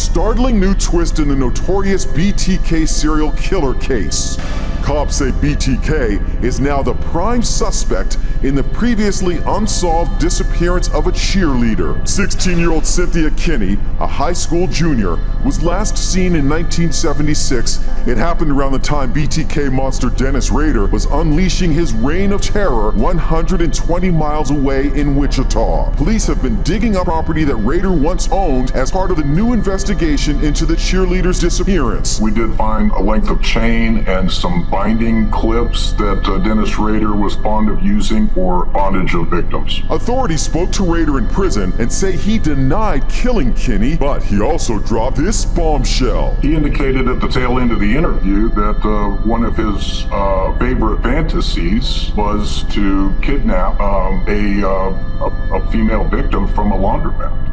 startling new twist in the notorious BTK serial killer case. Cops say BTK is now the prime suspect in the previously unsolved disappearance of a cheerleader. 16-year-old Cynthia Kinney, a high school junior, was last seen in 1976. It happened around the time BTK monster Dennis Rader was unleashing his reign of terror 120 miles away in Wichita. Police have been digging up property that Rader once owned as part of the new investigation into the cheerleader's disappearance. We did find a length of chain and some binding clips that Dennis Rader was fond of using for bondage of victims. Authorities spoke to Rader in prison and say he denied killing Kinney, but he also dropped this bombshell. He indicated at the tail end of the interview that one of his favorite fantasies was to kidnap a female victim from a laundromat.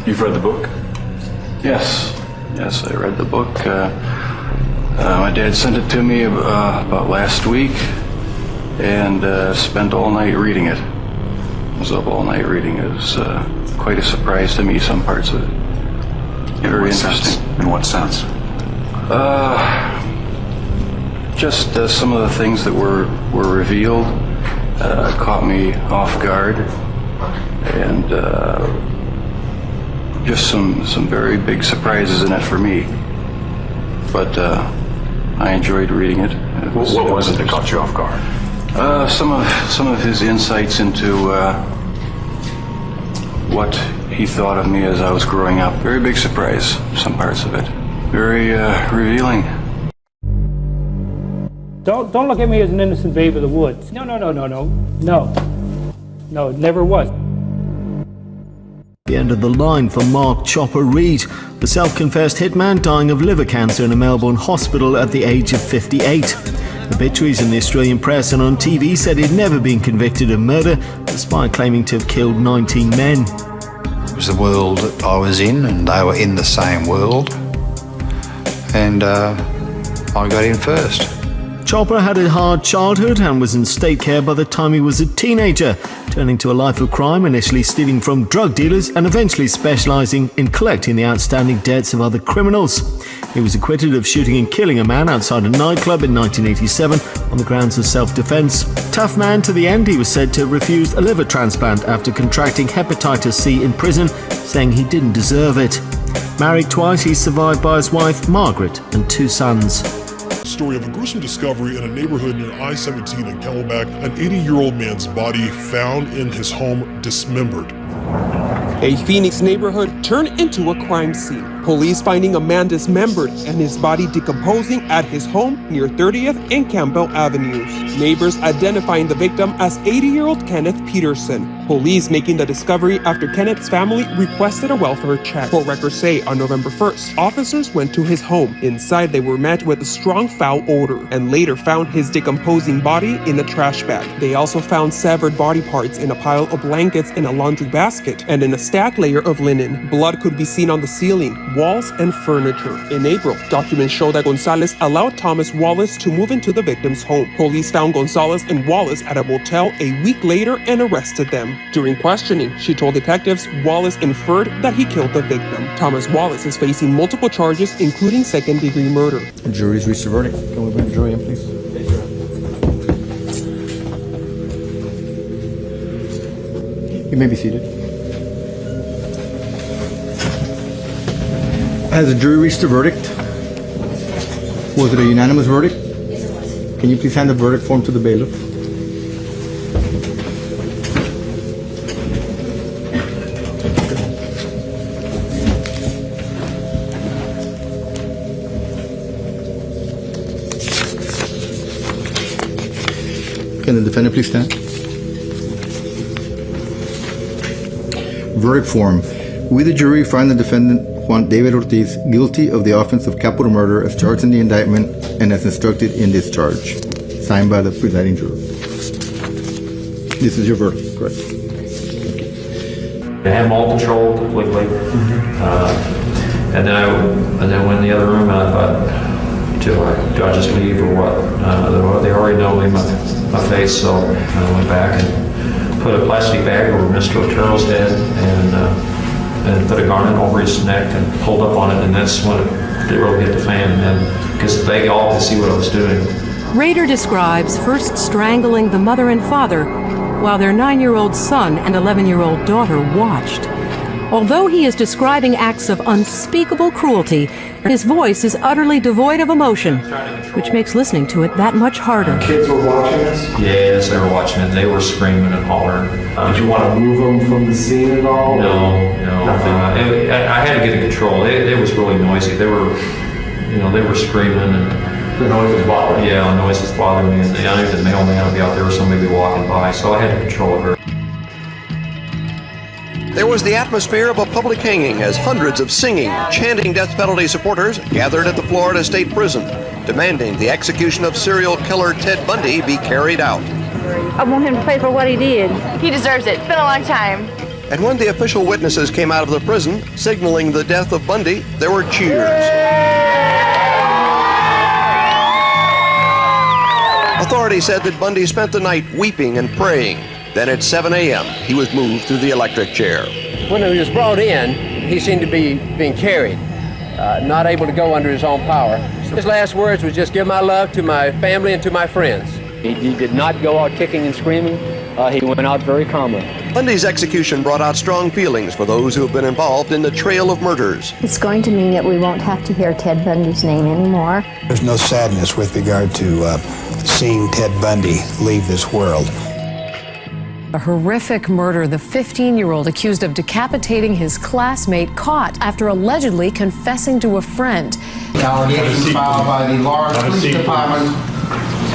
You've read the book? Yes, I read the book. My dad sent it to me about last week, and spent all night reading it. I was up all night reading it. It was quite a surprise to me, some parts of it. Very interesting. In what sense? Just some of the things that were revealed caught me off guard, and just some very big surprises in it for me. But I enjoyed reading it. What was it that caught you off guard? Some of his insights into what he thought of me as I was growing up. Very big surprise, some parts of it. Very revealing. Don't look at me as an innocent babe of the woods. No, it never was. The end of the line for Mark Chopper Reed, the self-confessed hitman dying of liver cancer in a Melbourne hospital at the age of 58. Obituaries in the Australian press and on TV said he'd never been convicted of murder, despite claiming to have killed 19 men. It was the world that I was in, and they were in the same world, and I got in first. Chopper had a hard childhood and was in state care by the time he was a teenager, turning to a life of crime, initially stealing from drug dealers and eventually specialising in collecting the outstanding debts of other criminals. He was acquitted of shooting and killing a man outside a nightclub in 1987 on the grounds of self-defence. Tough man to the end, he was said to have refused a liver transplant after contracting hepatitis C in prison, saying he didn't deserve it. Married twice, he's survived by his wife, Margaret, and 2 sons. Story of a gruesome discovery in a neighborhood near I-17 in Camelback, an 80-year-old man's body found in his home dismembered. A Phoenix neighborhood turned into a crime scene. Police finding a man dismembered and his body decomposing at his home near 30th and Campbell Avenues. Neighbors identifying the victim as 80-year-old Kenneth Peterson. Police making the discovery after Kenneth's family requested a welfare check. Court records say on November 1st, officers went to his home. Inside, they were met with a strong foul odor and later found his decomposing body in a trash bag. They also found severed body parts in a pile of blankets in a laundry basket and in a stacked layer of linen. Blood could be seen on the ceiling, walls, and furniture. In April, documents show that Gonzalez allowed Thomas Wallace to move into the victim's home. Police found Gonzalez and Wallace at a motel a week later and arrested them. During questioning, she told detectives Wallace inferred that he killed the victim. Thomas Wallace is facing multiple charges, including second-degree murder. The jury's reached a verdict. Can we bring the jury in, please? You may be seated. Has the jury reached a verdict? Was it a unanimous verdict? Can you please hand the verdict form to the bailiff? Can the defendant please stand? Verdict form. We, the jury, find the defendant, Juan David Ortiz, guilty of the offense of capital murder as charged in the indictment and as instructed in this charge. Signed by the presiding juror. This is your verdict, correct? I had them all controlled completely. And then went in the other room and I thought, do I just leave or what? They already know me, my face, so I went back and put a plastic bag over Mr. Otero's head and put a garment over his neck and pulled up on it, and that's when it really hit the fan, because they all could see what I was doing. Rader describes first strangling the mother and father while their 9-year-old son and 11-year-old daughter watched. Although he is describing acts of unspeakable cruelty, his voice is utterly devoid of emotion, which makes listening to it that much harder. Kids were watching this? Yes, they were watching it. They were screaming and hollering. Did you want to move them from the scene at all? No. Nothing. I had to get in control. It was really noisy. They were screaming and the noise was bothering you? Yeah, the noise was bothering me. And I knew the mailman would be out there or somebody would be walking by, so I had to control her. There was the atmosphere of a public hanging as hundreds of singing, chanting death penalty supporters gathered at the Florida State Prison, demanding the execution of serial killer Ted Bundy be carried out. I want him to pay for what he did. He deserves it. It's been a long time. And when the official witnesses came out of the prison, signaling the death of Bundy, there were cheers. Authorities said that Bundy spent the night weeping and praying. Then at 7 a.m., he was moved to the electric chair. When he was brought in, he seemed to be being carried, not able to go under his own power. His last words was just give my love to my family and to my friends. He did not go out kicking and screaming. He went out very calmly. Bundy's execution brought out strong feelings for those who have been involved in the trail of murders. It's going to mean that we won't have to hear Ted Bundy's name anymore. There's no sadness with regard to seeing Ted Bundy leave this world. A horrific murder. The 15-year-old accused of decapitating his classmate caught after allegedly confessing to a friend. Allegations filed by the Lawrence Police Department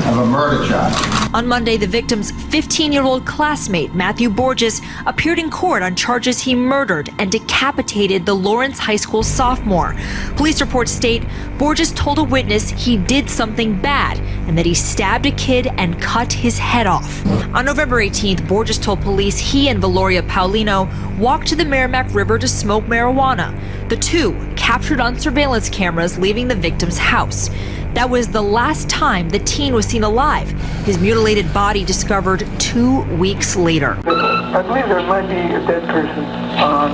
of a murder charge. On Monday, the victim's 15-year-old classmate, Matthew Borges, appeared in court on charges he murdered and decapitated the Lawrence High School sophomore. Police reports state Borges told a witness he did something bad and that he stabbed a kid and cut his head off. On November 18th, Borges told police he and Valoria Paulino walked to the Merrimack River to smoke marijuana. The two captured on surveillance cameras leaving the victim's house. That was the last time the teen was seen alive. His mutilated body discovered 2 weeks later. I believe there might be a dead person on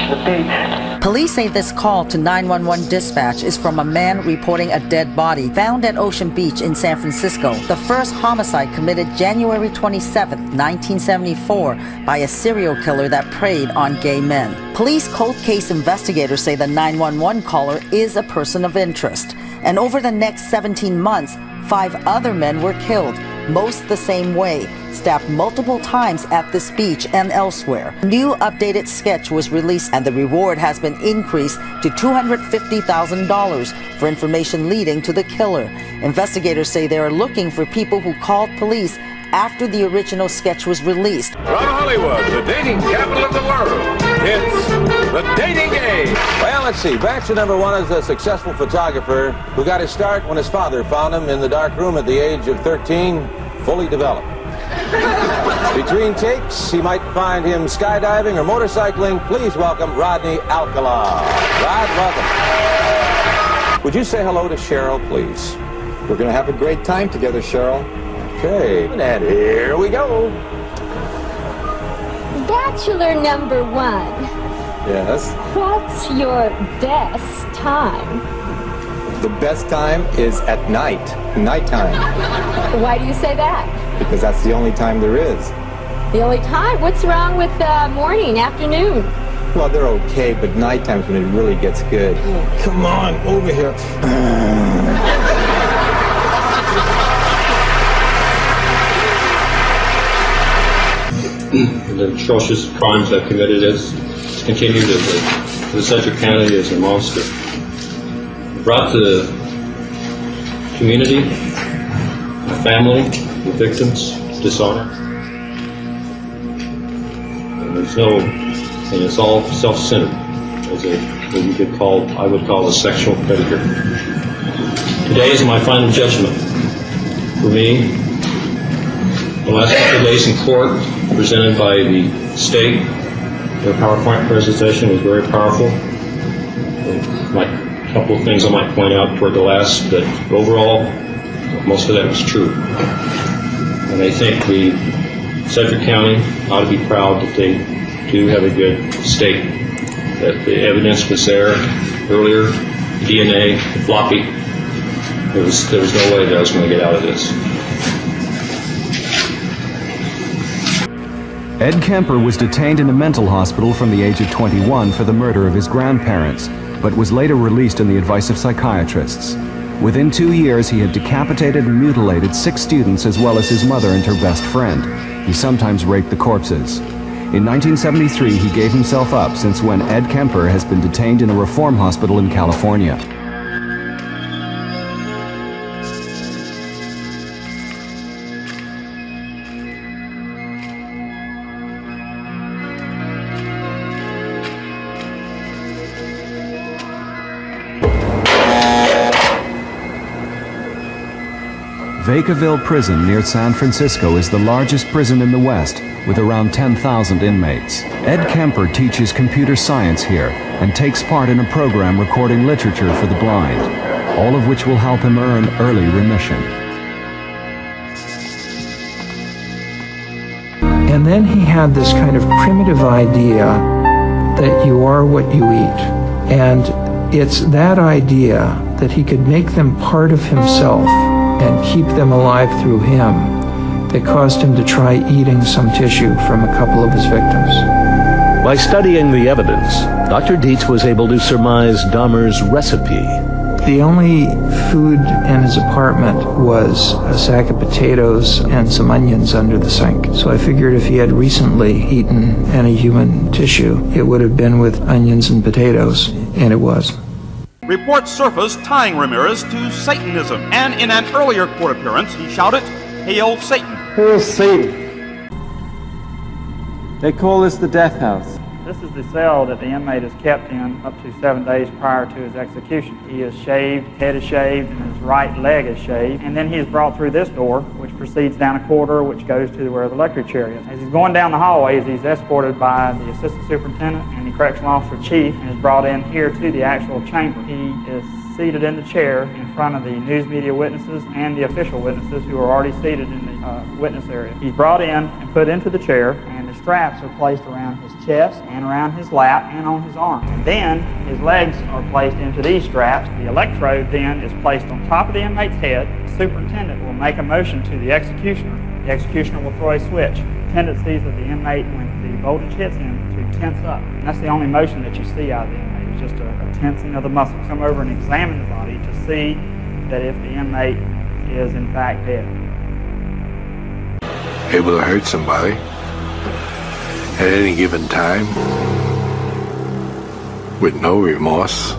the beach. Police say this call to 911 dispatch is from a man reporting a dead body found at Ocean Beach in San Francisco. The first homicide committed January 27, 1974 by a serial killer that preyed on gay men. Police cold case investigators say the 911 caller is a person of interest. And over the next 17 months, 5 other men were killed, most the same way, stabbed multiple times at this beach and elsewhere. A new updated sketch was released and the reward has been increased to $250,000 for information leading to the killer. Investigators say they are looking for people who called police after the original sketch was released. From Hollywood, the dating capital of the world, it's The Dating Game. Well, let's see. Bachelor number 1 is a successful photographer who got his start when his father found him in the dark room at the age of 13, fully developed. Between takes, he might find him skydiving or motorcycling. Please welcome Rodney Alcala. Rod, welcome. Would you say hello to Cheryl, please? We're going to have a great time together, Cheryl. Okay, and here we go. Bachelor number 1. Yes? What's your best time? The best time is at night, nighttime. Why do you say that? Because that's the only time there is. The only time? What's wrong with morning, afternoon? Well, they're okay, but nighttime's when it really gets good. Come on, over here. The atrocious crimes I've committed has continued as the Sedgwick County is a monster. It brought the community, the family, the victims, dishonor. And it's all self-centered, as what you could call, I would call a sexual predator. Today is my final judgment. For me, the last couple of days in court, presented by the state, their PowerPoint presentation was very powerful. A couple of things I might point out toward the last, but overall, most of that was true. And I think the Sedgwick County ought to be proud that they do have a good state, that the evidence was there earlier, DNA, floppy. There was no way that I was going to get out of this. Ed Kemper was detained in a mental hospital from the age of 21 for the murder of his grandparents, but was later released on the advice of psychiatrists. Within 2 years, he had decapitated and mutilated 6 students as well as his mother and her best friend. He sometimes raped the corpses. In 1973, he gave himself up, since when Ed Kemper has been detained in a reform hospital in California. Vacaville Prison near San Francisco is the largest prison in the West, with around 10,000 inmates. Ed Kemper teaches computer science here and takes part in a program recording literature for the blind, all of which will help him earn early remission. And then he had this kind of primitive idea that you are what you eat. And it's that idea that he could make them part of himself and keep them alive through him that caused him to try eating some tissue from a couple of his victims. By studying the evidence, Dr. Dietz was able to surmise Dahmer's recipe. The only food in his apartment was a sack of potatoes and some onions under the sink. So I figured if he had recently eaten any human tissue, it would have been with onions and potatoes, and it was. Reports surfaced tying Ramirez to Satanism, and in an earlier court appearance, he shouted, "Hail Satan!" Hail Satan! They call this the death house. This is the cell that the inmate is kept in up to 7 days prior to his execution. He is shaved, head is shaved, and his right leg is shaved. And then he is brought through this door, which proceeds down a corridor, which goes to where the electric chair is. As he's going down the hallways, he's escorted by the assistant superintendent and the correctional officer chief, and is brought in here to the actual chamber. He is seated in the chair in front of the news media witnesses and the official witnesses who are already seated in the witness area. He's brought in and put into the chair, and the straps are placed around his chest and around his lap and on his arm. And then his legs are placed into these straps. The electrode then is placed on top of the inmate's head. The superintendent will make a motion to the executioner. The executioner will throw a switch. Tendencies of the inmate when the voltage hits him to tense up. And that's the only motion that you see out of the inmate. It's just a tensing of the muscles. Come over and examine the body to see that if the inmate is in fact dead. Able to hurt somebody at any given time with no remorse.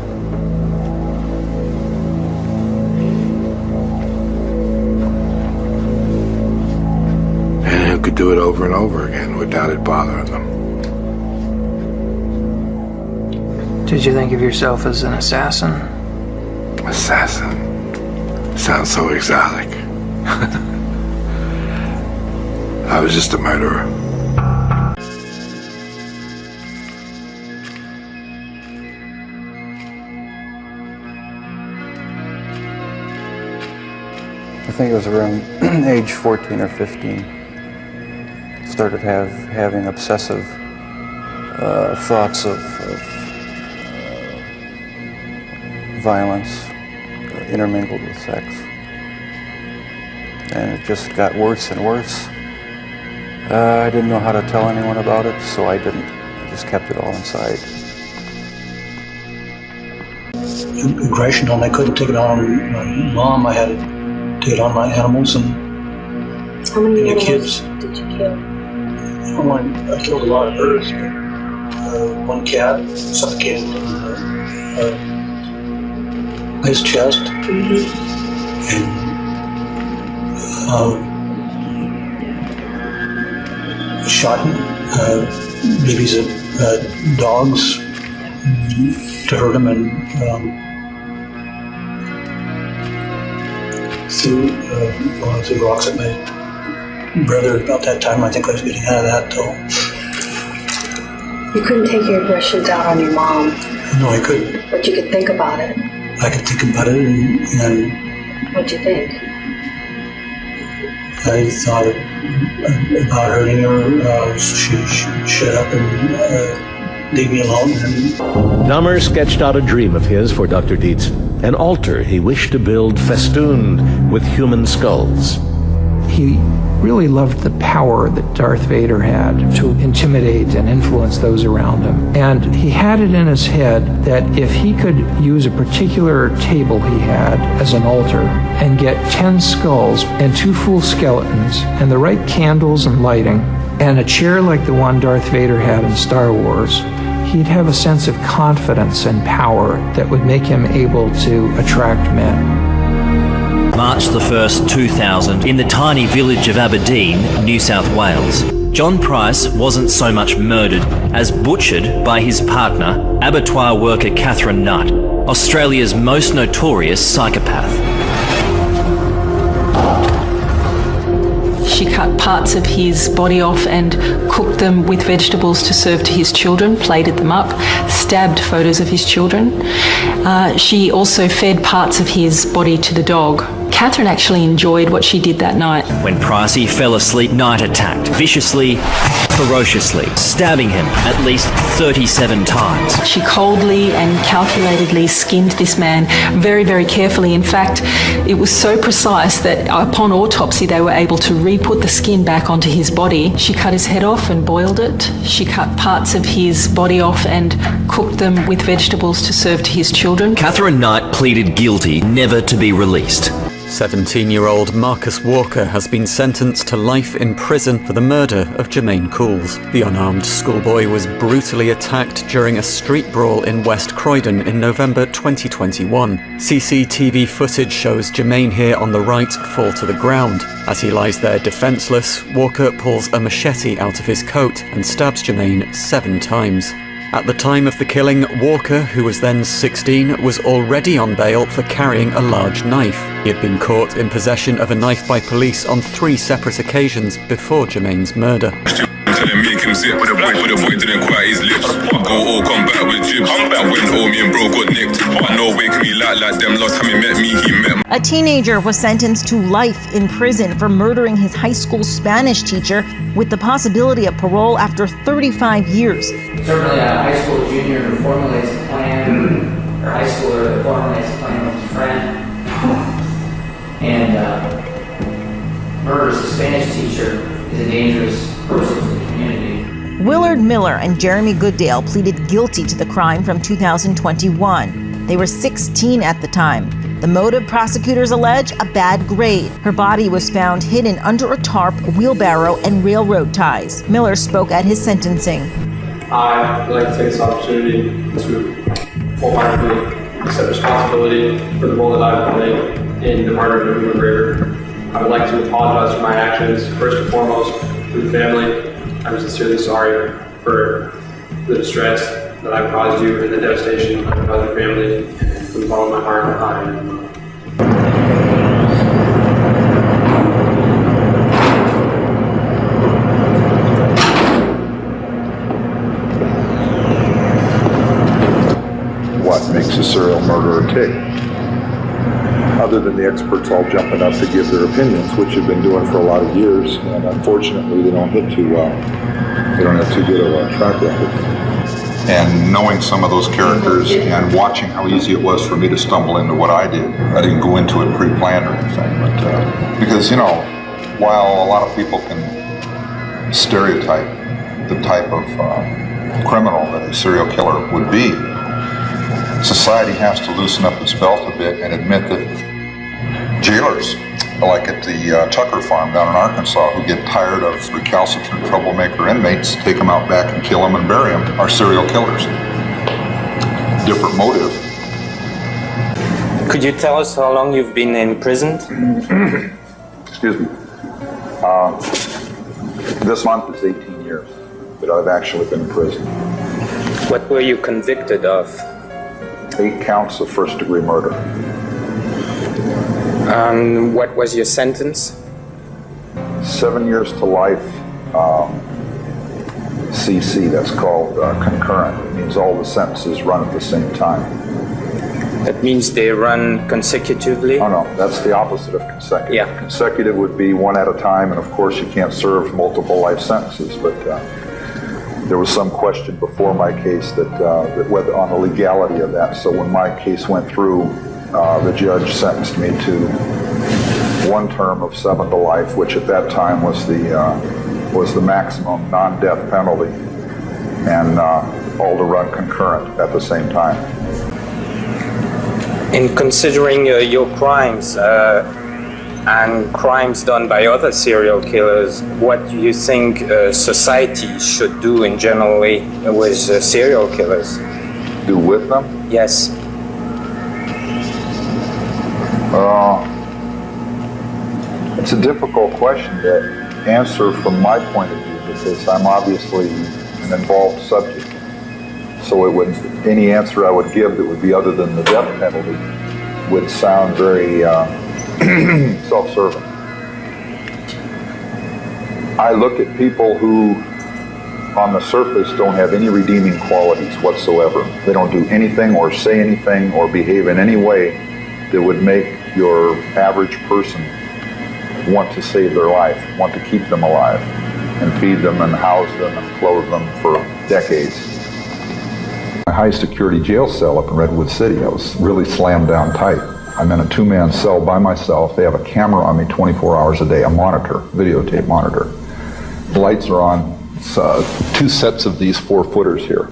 And who could do it over and over again without it bothering them. Did you think of yourself as an assassin? Assassin? Sounds so exotic. I was just a murderer. I think it was around age 14 or 15. Started having obsessive thoughts of violence intermingled with sex. And it just got worse and worse. I didn't know how to tell anyone about it, so I didn't. I just kept it all inside. Aggression, and I couldn't take it on my mom. I had to take it on my animals and How many the animals kids. did you kill? I killed a lot of birds. One cat, suffocated in his chest, and shot babies of dogs to hurt them, and threw rocks at my brother. About that time, I think I was getting out of that till. You couldn't take your aggressions out on your mom, No, I couldn't. but you could think about it. I could think about it, and What'd you think? I thought about hurting her. She shut up and leave me alone. Dahmer sketched out a dream of his for Dr. Dietz, an altar he wished to build festooned with human skulls. He really loved the power that Darth Vader had to intimidate and influence those around him. And he had it in his head that if he could use a particular table he had as an altar and get 10 skulls and 2 full skeletons and the right candles and lighting and a chair like the one Darth Vader had in Star Wars, he'd have a sense of confidence and power that would make him able to attract men. March the 1st, 2000, in the tiny village of Aberdeen, New South Wales. John Price wasn't so much murdered as butchered by his partner, abattoir worker Catherine Knight, Australia's most notorious psychopath. She cut parts of his body off and cooked them with vegetables to serve to his children, plated them up, stabbed photos of his children. She also fed parts of his body to the dog. Catherine actually enjoyed what she did that night. When Pricey fell asleep, Knight attacked, viciously, ferociously, stabbing him at least 37 times. She coldly and calculatedly skinned this man very, very carefully. In fact, it was so precise that upon autopsy they were able to re-put the skin back onto his body. She cut his head off and boiled it. She cut parts of his body off and cooked them with vegetables to serve to his children. Catherine Knight pleaded guilty, never to be released. 17-year-old Marcus Walker has been sentenced to life in prison for the murder of Jermaine Cools. The unarmed schoolboy was brutally attacked during a street brawl in West Croydon in November 2021. CCTV footage shows Jermaine here on the right fall to the ground. As he lies there defenseless, Walker pulls a machete out of his coat and stabs Jermaine 7 times. At the time of the killing, Walker, who was then 16, was already on bail for carrying a large knife. He had been caught in possession of a knife by police on 3 separate occasions before Jermaine's murder. Telling make him sit, but the boy didn't quiet his lips. Go all come back with jibs. I went home, me and bro got nicked. But no way can be like them. Last time he met me, he met me. A teenager was sentenced to life in prison for murdering his high school Spanish teacher with the possibility of parole after 35 years. Certainly a high school junior who formulates a plan, or high schooler who formulates a plan with his friend, and murders a Spanish teacher is a dangerous person to the community. Willard Miller and Jeremy Goodale pleaded guilty to the crime from 2021. They were 16 at the time. The motive, prosecutors allege, a bad grade. Her body was found hidden under a tarp, wheelbarrow, and railroad ties. Miller spoke at his sentencing. I'd like to take this opportunity to wholeheartedly accept responsibility for the role that I've played in the murder of William McGregor. I would like to apologize for my actions, first and foremost, to the family. I'm sincerely sorry for the distress that I've caused you and the devastation I've caused your family. From the bottom of my heart, What makes a serial murderer tick? Other than the experts all jumping up to give their opinions, which have been doing for a lot of years, and unfortunately they don't hit too well. They don't have too good of a track record. And knowing some of those characters and watching how easy it was for me to stumble into what I did, I didn't go into it pre-planned or anything, but because, you know, while a lot of people can stereotype the type of criminal that a serial killer would be, society has to loosen up its belt a bit and admit that jailers, like at the Tucker farm down in Arkansas, who get tired of recalcitrant troublemaker inmates, take them out back and kill them and bury them, are serial killers. Different motive. Could you tell us how long you've been imprisoned? Excuse me. This month is 18 years that I've actually been in prison. What were you convicted of? 8 counts of first-degree murder. What was your sentence? 7 years to life. CC, that's called concurrent. It means all the sentences run at the same time. That means they run consecutively? Oh no, that's the opposite of consecutive. Yeah. Consecutive would be one at a time, and of course you can't serve multiple life sentences, but there was some question before my case that whether on the legality of that. So when my case went through, the judge sentenced me to 1 term of 7 to life, which at that time was the maximum non-death penalty, and all to run concurrent at the same time. In considering your crimes and crimes done by other serial killers, what do you think society should do in generally with serial killers? Do with them? Yes. It's a difficult question to answer from my point of view because I'm obviously an involved subject. So any answer I would give that would be other than the death penalty would sound very self-serving. I look at people who on the surface don't have any redeeming qualities whatsoever. They don't do anything or say anything or behave in any way that would make your average person want to save their life, want to keep them alive, and feed them and house them and clothe them for decades. My high security jail cell up in Redwood City, I was really slammed down tight. I'm in a 2-man cell by myself. They have a camera on me 24 hours a day, a monitor, videotape monitor. The lights are on. It's 2 sets of these 4-footers here.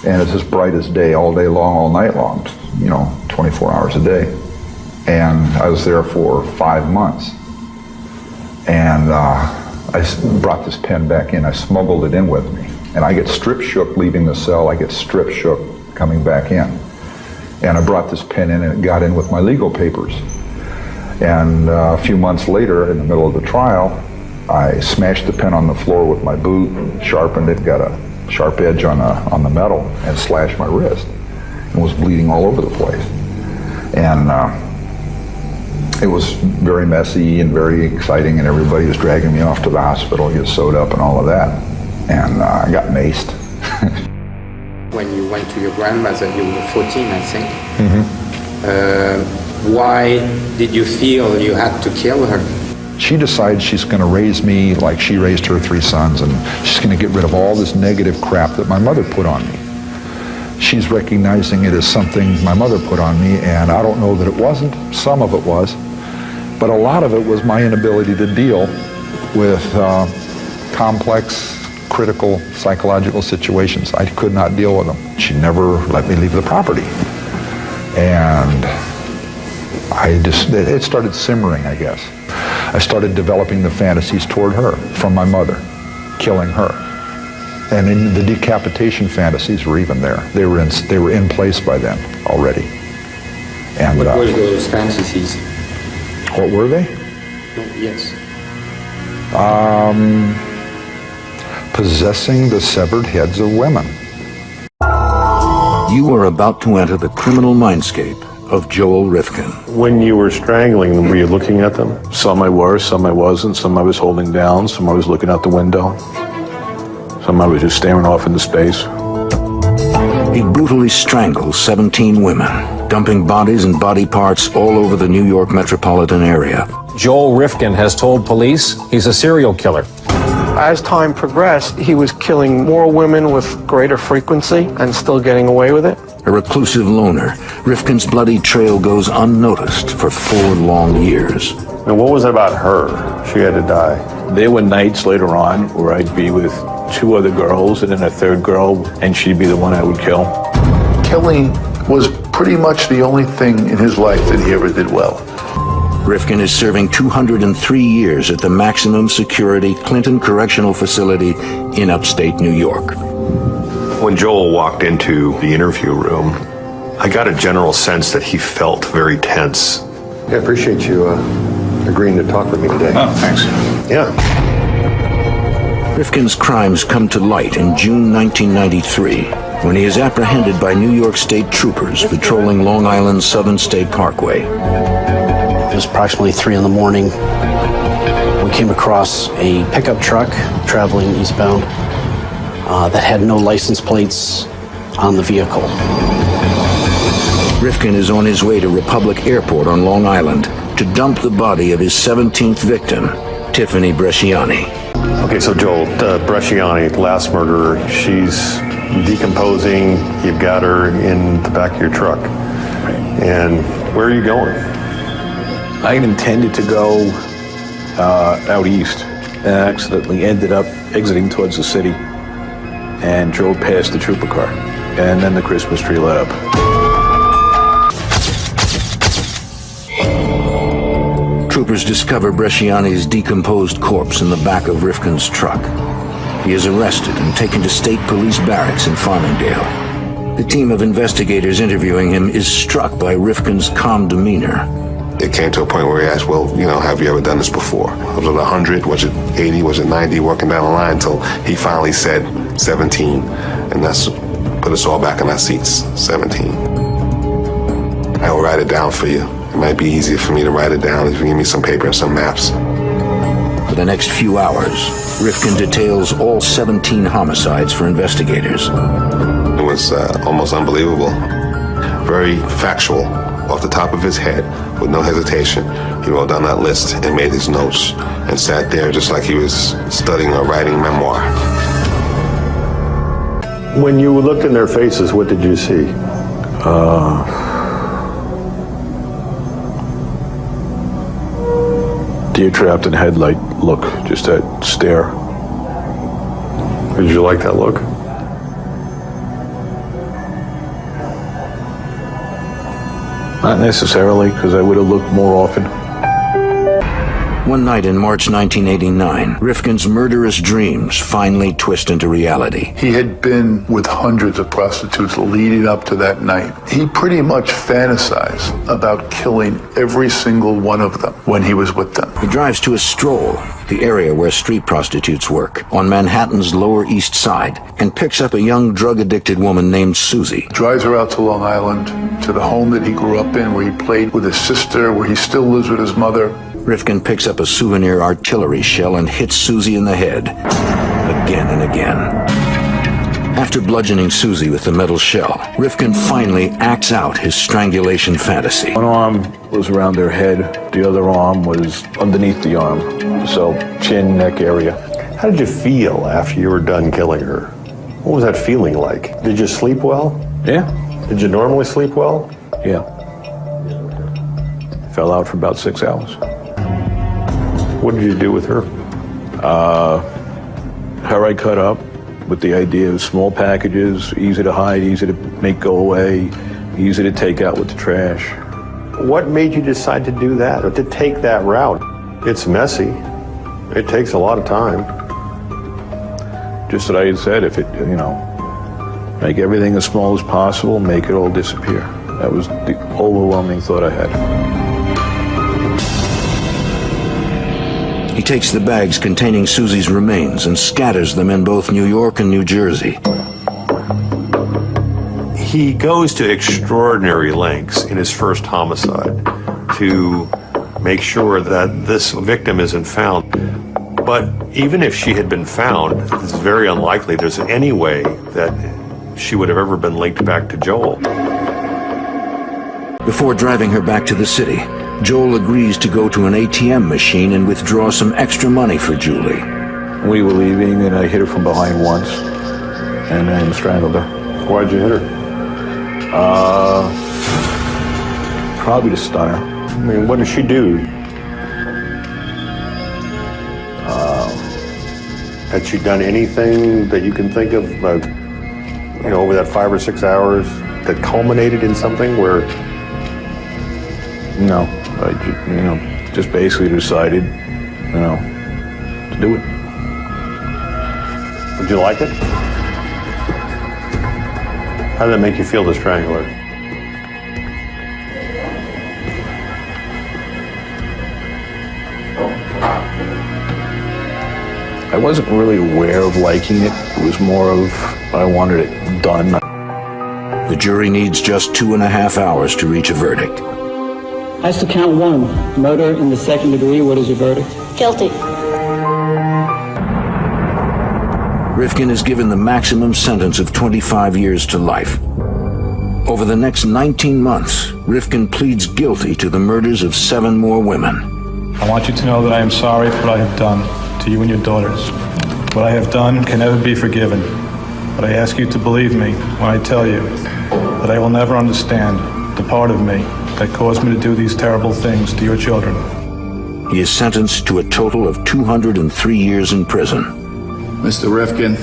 And it's as bright as day, all day long, all night long, 24 hours a day. And I was there for 5 months. And I brought this pen back in. I smuggled it in with me. And I get strip shook leaving the cell. I get strip shook coming back in. And I brought this pen in and it got in with my legal papers. And a few months later, in the middle of the trial, I smashed the pen on the floor with my boot, sharpened it, got a sharp edge on the metal, and slashed my wrist. And was bleeding all over the place. And it was very messy and very exciting, and everybody was dragging me off to the hospital, get sewed up and all of that. And I got maced. When you went to your grandmother, you were 14, I think. Mm-hmm. Why did you feel you had to kill her? She decides she's going to raise me like she raised her 3 sons, and she's going to get rid of all this negative crap that my mother put on me. She's recognizing it as something my mother put on me, and I don't know that it wasn't. Some of it was. But a lot of it was my inability to deal with complex, critical, psychological situations. I could not deal with them. She never let me leave the property. And it started simmering, I guess. I started developing the fantasies toward her from my mother, killing her. And in the decapitation fantasies were even there. They were in place by then already. And what were those fantasies? What were they? Yes. Possessing the severed heads of women. You are about to enter the criminal mindscape of Joel Rifkin. When you were strangling them, were you looking at them? Some I were, some I wasn't, some I was holding down, some I was looking out the window. Some I was just staring off into space. He brutally strangles 17 women, dumping bodies and body parts all over the New York metropolitan area. Joel Rifkin has told police he's a serial killer. As time progressed, he was killing more women with greater frequency and still getting away with it. A reclusive loner, Rifkin's bloody trail goes unnoticed for 4 long years. And what was it about her? She had to die. There were nights later on where I'd be with 2 other girls and then a third girl, and she'd be the one I would kill. Killing was pretty much the only thing in his life that he ever did well. Rifkin is serving 203 years at the maximum security Clinton Correctional Facility in upstate New York. When Joel walked into the interview room, I got a general sense that he felt very tense. I appreciate you agreeing to talk with me today. Oh, thanks. Yeah. Rifkin's crimes come to light in June 1993 when he is apprehended by New York State troopers patrolling Long Island's Southern State Parkway. It was approximately 3 in the morning. We came across a pickup truck traveling eastbound that had no license plates on the vehicle. Rifkin is on his way to Republic Airport on Long Island to dump the body of his 17th victim, Tiffany Bresciani. Okay, so Joel, Bresciani, last murderer, she's decomposing. You've got her in the back of your truck. And where are you going? I intended to go out east and accidentally ended up exiting towards the city and drove past the trooper car. And then the Christmas tree lit up. Troopers discover Bresciani's decomposed corpse in the back of Rifkin's truck. He is arrested and taken to state police barracks in Farmingdale. The team of investigators interviewing him is struck by Rifkin's calm demeanor. It came to a point where he asked, well, have you ever done this before? Was it 100? Was it 80? Was it 90? Working down the line until he finally said 17. And that's put us all back in our seats, 17. I will write it down for you. It might be easier for me to write it down if you give me some paper and some maps. For the next few hours, Rifkin details all 17 homicides for investigators. It was almost unbelievable. Very factual, off the top of his head, with no hesitation. He wrote down that list and made his notes and sat there just like he was studying or writing memoir. When you looked in their faces, what did you see? Deer trapped in headlight look, just that stare. Did you like that look? Not necessarily, because I would have looked more often. One night in March 1989, Rifkin's murderous dreams finally twist into reality. He had been with hundreds of prostitutes leading up to that night. He pretty much fantasized about killing every single one of them when he was with them. He drives to a stroll, the area where street prostitutes work, on Manhattan's Lower East Side, and picks up a young drug-addicted woman named Susie. Drives her out to Long Island, to the home that he grew up in, where he played with his sister, where he still lives with his mother. Rifkin picks up a souvenir artillery shell and hits Susie in the head, again and again. After bludgeoning Susie with the metal shell, Rifkin finally acts out his strangulation fantasy. One arm was around her head, the other arm was underneath the arm, so chin, neck area. How did you feel after you were done killing her? What was that feeling like? Did you sleep well? Yeah. Did you normally sleep well? Yeah. Fell out for about 6 hours. What did you do with her? Her I cut up with the idea of small packages, easy to hide, easy to make go away, easy to take out with the trash. What made you decide to do that, or to take that route? It's messy. It takes a lot of time. Just what I had said, if it, make everything as small as possible, make it all disappear. That was the overwhelming thought I had. He takes the bags containing Susie's remains and scatters them in both New York and New Jersey. He goes to extraordinary lengths in his first homicide to make sure that this victim isn't found. But even if she had been found, it's very unlikely there's any way that she would have ever been linked back to Joel. Before driving her back to the city, Joel agrees to go to an ATM machine and withdraw some extra money for Julie. We were leaving and I hit her from behind once and then strangled her. Why'd you hit her? Probably to stun her. I mean, what did she do? Had she done anything that you can think of, over that 5 or 6 hours that culminated in something where? No, I just basically decided, to do it. Would you like it? How did that make you feel, the strangler? I wasn't really aware of liking it. It was more of, I wanted it done. The jury needs just 2.5 hours to reach a verdict. As to count 1, murder in the second degree, what is your verdict? Guilty. Rifkin is given the maximum sentence of 25 years to life. Over the next 19 months, Rifkin pleads guilty to the murders of 7 more women. I want you to know that I am sorry for what I have done to you and your daughters. What I have done can never be forgiven. But I ask you to believe me when I tell you that I will never understand the part of me that caused me to do these terrible things to your children. He is sentenced to a total of 203 years in prison. Mr. Rifkin,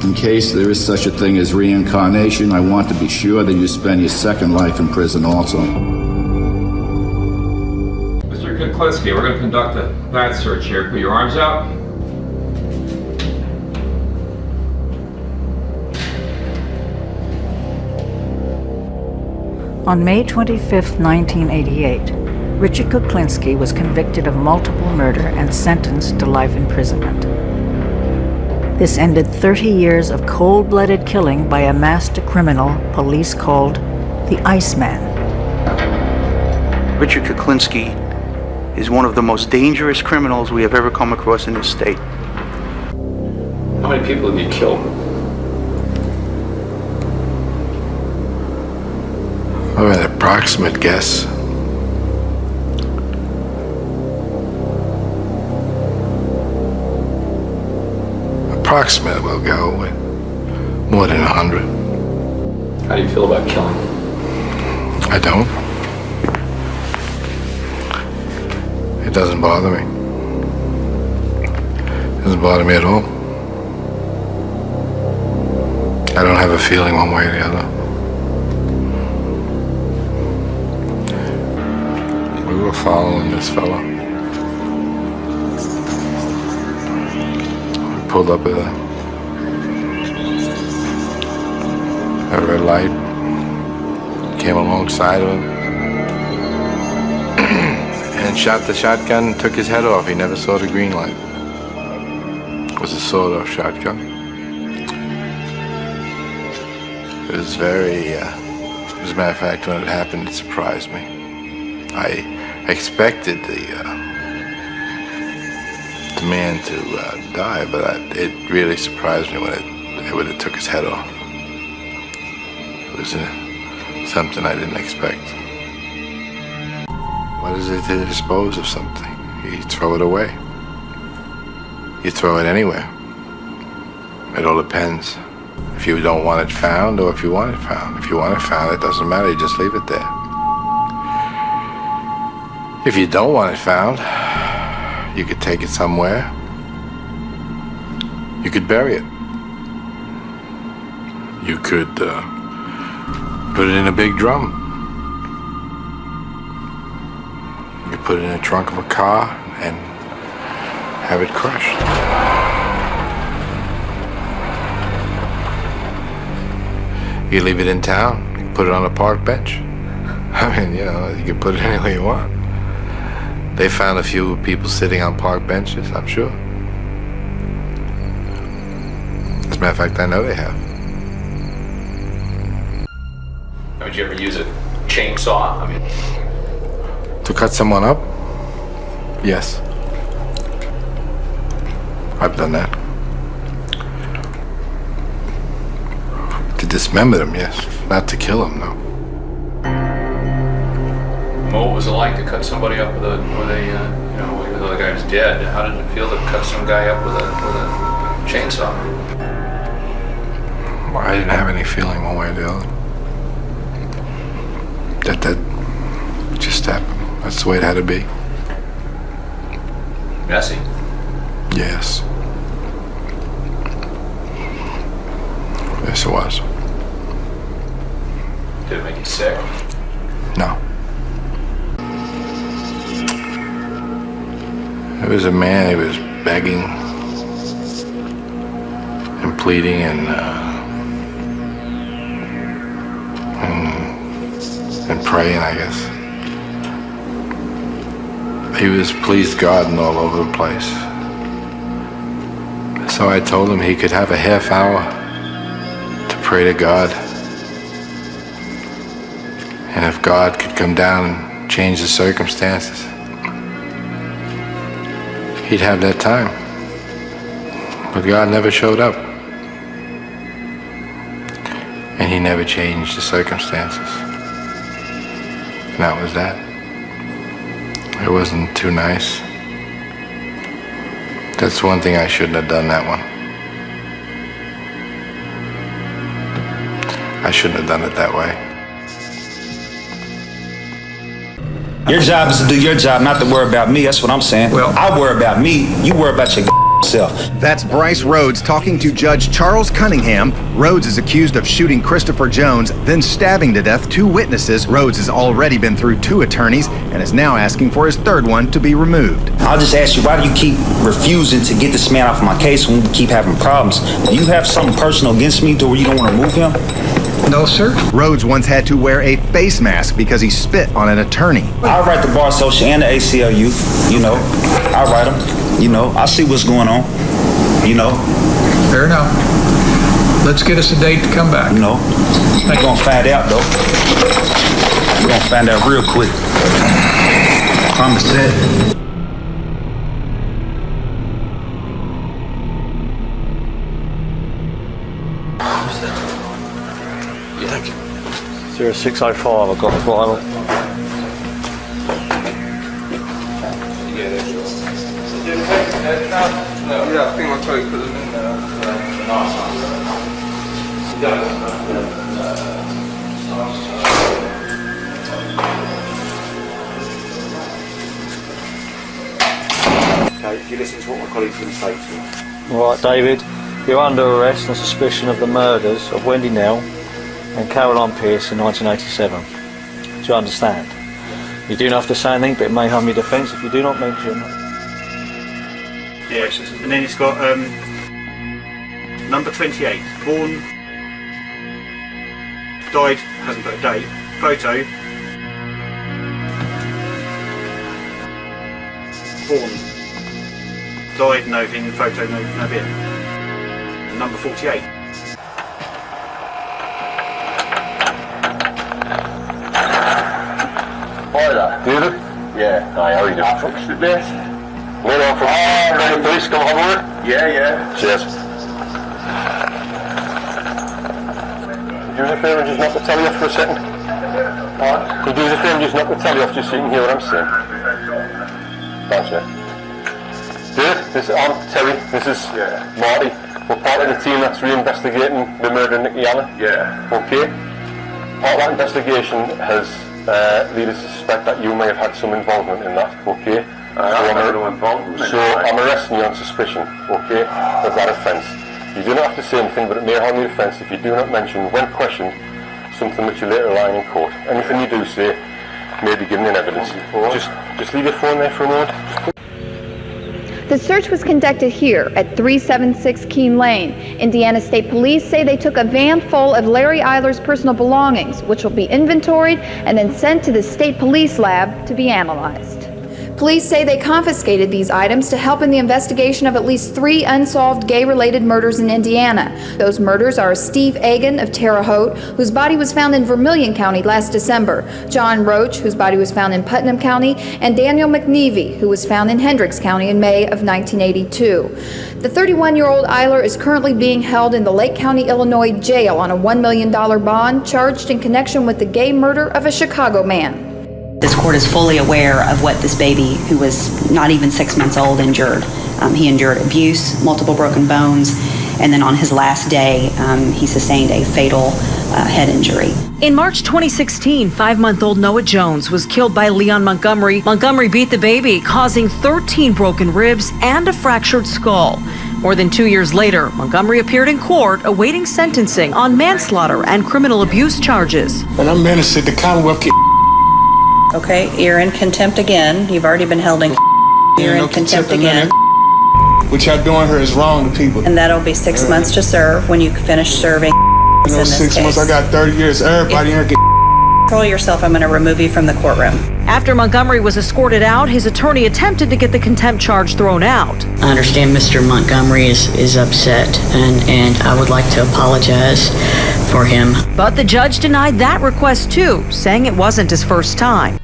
in case there is such a thing as reincarnation, I want to be sure that you spend your second life in prison also. Mr. Kuklinski, we're going to conduct a bat search here. Put your arms out. On May 25, 1988, Richard Kuklinski was convicted of multiple murder and sentenced to life imprisonment. This ended 30 years of cold-blooded killing by a master criminal police called the Iceman. Richard Kuklinski is one of the most dangerous criminals we have ever come across in this state. How many people have you killed? Oh, an approximate guess. Approximate, we'll go with more than 100. How do you feel about killing? I don't. It doesn't bother me. It doesn't bother me at all. I don't have a feeling one way or the other. We were following this fella. We pulled up at a red light, came alongside of him, and shot the shotgun and took his head off. He never saw the green light. It was a sawed-off shotgun. It was very, as a matter of fact, when it happened, it surprised me. I expected the man to die, but it really surprised me when it took his head off. It was something I didn't expect. What is it to dispose of something? You throw it away. You throw it anywhere. It all depends if you don't want it found or if you want it found. If you want it found, it doesn't matter, you just leave it there. If you don't want it found, you could take it somewhere. You could bury it. You could put it in a big drum. You could put it in the trunk of a car and have it crushed. You leave it in town, you can put it on a park bench. I mean, you can put it anywhere you want. They found a few people sitting on park benches, I'm sure. As a matter of fact, I know they have. Would you ever use a chainsaw? To cut someone up? Yes. I've done that. To dismember them, yes. Not to kill them, no. What was it like to cut somebody up with a even though the guy was dead? How did it feel to cut some guy up with a chainsaw? Well, I didn't have any feeling one way or the other. That just happened. That's the way it had to be. Messy. Yes. Yes, it was. Did it make you sick? No. It was a man, he was begging and pleading and praying, I guess. He was pleased God and all over the place. So I told him he could have a half hour to pray to God. And if God could come down and change the circumstances, he'd have that time. But God never showed up. And he never changed the circumstances. And that was that. It wasn't too nice. That's one thing I shouldn't have done, that one. I shouldn't have done it that way. Your job is to do your job, not to worry about me. That's what I'm saying. Well, I worry about me. You worry about your self. That's Bryce Rhodes talking to Judge Charles Cunningham. Rhodes is accused of shooting Christopher Jones, then stabbing to death 2 witnesses. Rhodes has already been through 2 attorneys and is now asking for his 3rd one to be removed. I'll just ask you, why do you keep refusing to get this man off my case when we keep having problems? Do you have something personal against me to where you don't want to remove him? No, sir. Rhodes once had to wear a face mask because he spit on an attorney. I write the Bar Association and the ACLU, you know. I write them, you know. I see what's going on, you know. Fair enough. Let's get us a date to come back. You know, we're going to find out, though. We're going to find out real quick. Promise that. 0605, I've got the vinyl. Yeah, I think my colleague put them in there. Okay, if you listen to what my colleague's going to say to you. Right, David, you're under arrest on suspicion of the murders of Wendy Nell and Caroline Pierce in 1987. Do you understand? You do not have to say anything, but it may harm your defence if you do not mention. Yes, and then it's got number 28, born, died, hasn't got a date, photo, born, died, no thing, photo, no bit. And number 48. Hi there. David? Yeah. Hi, how are you doing? From Stuttgart. No, I'm from the police. Come on board? Yeah. Cheers. Do us a favour and just knock the telly off for a second? Can you do us a favour and just knock the telly off just so you can hear what I'm saying? Thanks, yeah. David, I'm Terry. This is Marty. We're part of the team that's reinvestigating the murder of Nicky Anna. Yeah. Okay. Part of that investigation has lead us to suspect that you may have had some involvement in that, okay? So I'm arresting you on suspicion, okay, of that offence. You do not have to say anything, but it may harm your offence if you do not mention, when questioned, something which you later lie in court. Anything you do say may be given in evidence. Just leave your phone there for a moment. The search was conducted here at 376 Keene Lane. Indiana State Police say they took a van full of Larry Eiler's personal belongings, which will be inventoried and then sent to the State Police Lab to be analyzed. Police say they confiscated these items to help in the investigation of at least 3 unsolved gay-related murders in Indiana. Those murders are Steve Agan of Terre Haute, whose body was found in Vermilion County last December, John Roach, whose body was found in Putnam County, and Daniel McNevey, who was found in Hendricks County in May of 1982. The 31-year-old Eiler is currently being held in the Lake County, Illinois jail on a $1 million bond, charged in connection with the gay murder of a Chicago man. This court is fully aware of what this baby, who was not even 6 months old, endured. He endured abuse, multiple broken bones, and then on his last day, he sustained a fatal head injury. In March 2016, 5-month-old Noah Jones was killed by Leon Montgomery. Montgomery beat the baby, causing 13 broken ribs and a fractured skull. More than 2 years later, Montgomery appeared in court awaiting sentencing on manslaughter and criminal abuse charges. And I'm menaced the Commonwealth. Okay, you're in contempt again. You've already been held in You're in contempt again. What y'all doing here is wrong to people. And that'll be 6 months to serve when you finish serving in No, this 6 months. case. I got 30 years. Everybody here get. Control yourself. I'm going to remove you from the courtroom. After Montgomery was escorted out, his attorney attempted to get the contempt charge thrown out. I understand Mr. Montgomery is upset, and I would like to apologize for him. But the judge denied that request too, saying it wasn't his first time.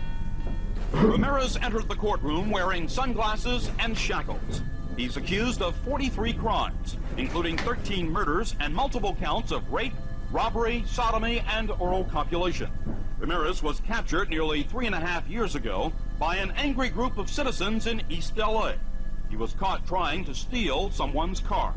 Ramirez entered the courtroom wearing sunglasses and shackles. He's accused of 43 crimes, including 13 murders and multiple counts of rape, robbery, sodomy, and oral copulation. Ramirez was captured nearly 3.5 years ago by an angry group of citizens in East LA. He was caught trying to steal someone's car.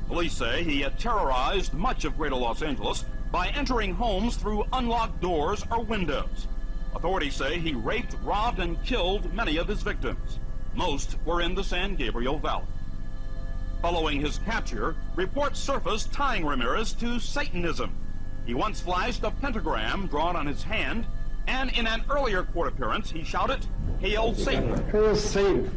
Police say he had terrorized much of greater Los Angeles by entering homes through unlocked doors or windows. Authorities say he raped, robbed, and killed many of his victims. Most were in the San Gabriel Valley. Following his capture, reports surfaced tying Ramirez to Satanism. He once flashed a pentagram drawn on his hand, and in an earlier court appearance, he shouted, "Hail Satan!" Hail Satan!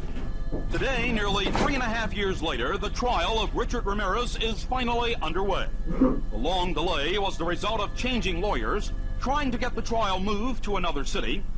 Today, nearly 3.5 years later, the trial of Richard Ramirez is finally underway. The long delay was the result of changing lawyers, trying to get the trial moved to another city,